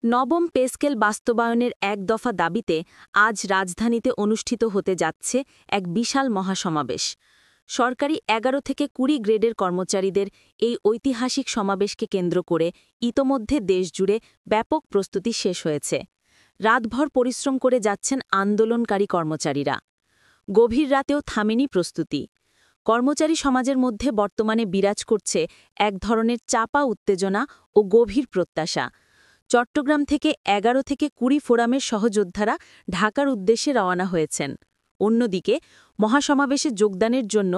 নবম pay scale বাস্তবায়নের এক দফা দাবিতে আজ রাজধানীতে অনুষ্ঠিত হতে যাচ্ছে এক বিশাল মহাসমাবেশ। সরকারি ১১ থেকে ২০ গ্রেডের কর্মচারীদের এই ঐতিহাসিক সমাবেশকে কেন্দ্র করে ইতোমধ্যে দেশজুড়ে ব্যাপক প্রস্তুতি শেষ হয়েছে। রাতভর পরিশ্রম করে যাচ্ছেন আন্দোলনকারী কর্মচারীরা। গভীর রাতেও থামেনি প্রস্তুতি। কর্মচারী সমাজের মধ্যে বর্তমানে বিরাজ করছে এক ধরনের চাপা উত্তেজনা ও গভীর প্রত্যাশা। চট্টগ্রাম থেকে ১১ থেকে ২০ ফোরামের সহযোদ্ধারা ঢাকার উদ্দেশ্যে রওনা হয়েছেন। অন্যদিকে মহাসমাবেশে যোগদানের জন্য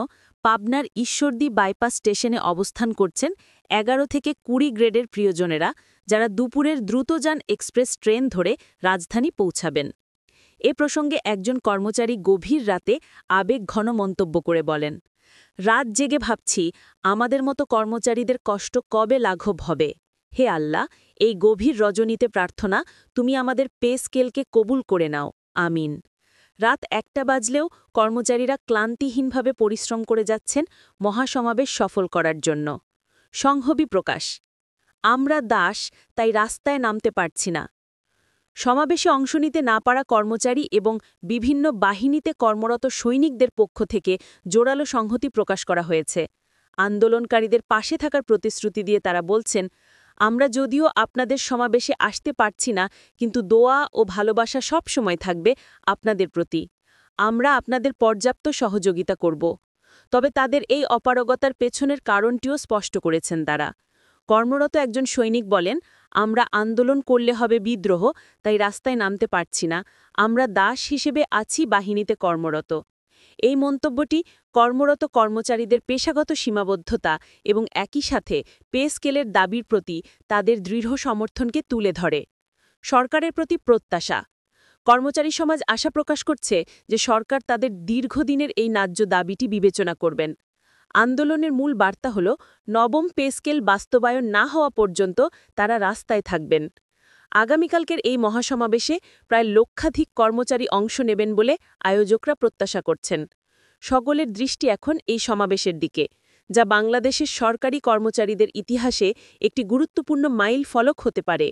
পাবনার ঈশ্বরদী বাইপাস স্টেশনে অবস্থান করছেন ১১ থেকে ২০ গ্রেডের প্রিয়জনেরা, যারা দুপুরের দ্রুতযান এক্সপ্রেস ট্রেন ধরে রাজধানী পৌঁছাবেন। এ প্রসঙ্গে একজন কর্মচারী গভীর রাতে আবেগঘন মন্তব্য করে বলেন, রাত জেগে ভাবছি আমাদের মতো কর্মচারীদের কষ্ট কবে লাঘব হবে। হে আল্লাহ, এই গভীর রজনীতে প্রার্থনা তুমি আমাদের পে স্কেলকে কবুল করে নাও, আমিন। রাত ১টা বাজলেও কর্মচারীরা ক্লান্তিহীনভাবে পরিশ্রম করে যাচ্ছেন মহাসমাবেশ সফল করার জন্য। সংহবী প্রকাশ, আমরা দাস, তাই রাস্তায় নামতে পারছি না। সমাবেশে অংশ নিতে না পারা কর্মচারী এবং বিভিন্ন বাহিনীতে কর্মরত সৈনিকদের পক্ষ থেকে জোরালো সংহতি প্রকাশ করা হয়েছে। আন্দোলনকারীদের পাশে থাকার প্রতিশ্রুতি দিয়ে তারা বলছেন, আমরা যদিও আপনাদের সমাবেশে আসতে পারছি না, কিন্তু দোয়া ও ভালোবাসা সব সময় থাকবে আপনাদের প্রতি। আমরা আপনাদের পর্যাপ্ত সহযোগিতা করব। তবে তাদের এই অপারগতার পেছনের কারণটিও স্পষ্ট করেছেন তারা। কর্মরত একজন সৈনিক বলেন, আমরা আন্দোলন করলে হবে বিদ্রোহ, তাই রাস্তায় নামতে পারছি না। আমরা দাস হিসেবে আছি বাহিনীতে কর্মরত। এই মন্তব্যটি কর্মরত কর্মচারীদের পেশাগত সীমাবদ্ধতা এবং একই সাথে পে স্কেলের দাবির প্রতি তাদের দৃঢ় সমর্থনকে তুলে ধরে। সরকারের প্রতি প্রত্যাশা, কর্মচারী সমাজ আশা প্রকাশ করছে যে সরকার তাদের দীর্ঘদিনের এই ন্যায্য দাবিটি বিবেচনা করবেন। আন্দোলনের মূল বার্তা হল, নবম পে স্কেল বাস্তবায়ন না হওয়া পর্যন্ত তারা রাস্তায় থাকবেন। আগামীকালকের এই মহাসমাবেশে প্রায় লক্ষাধিক কর্মচারী অংশ নেবেন বলে আয়োজকরা প্রত্যাশা করছেন। সকলের দৃষ্টি এখন এই সমাবেশের দিকে, যা বাংলাদেশের সরকারি কর্মচারীদের ইতিহাসে একটি গুরুত্বপূর্ণ মাইল ফলক হতে পারে।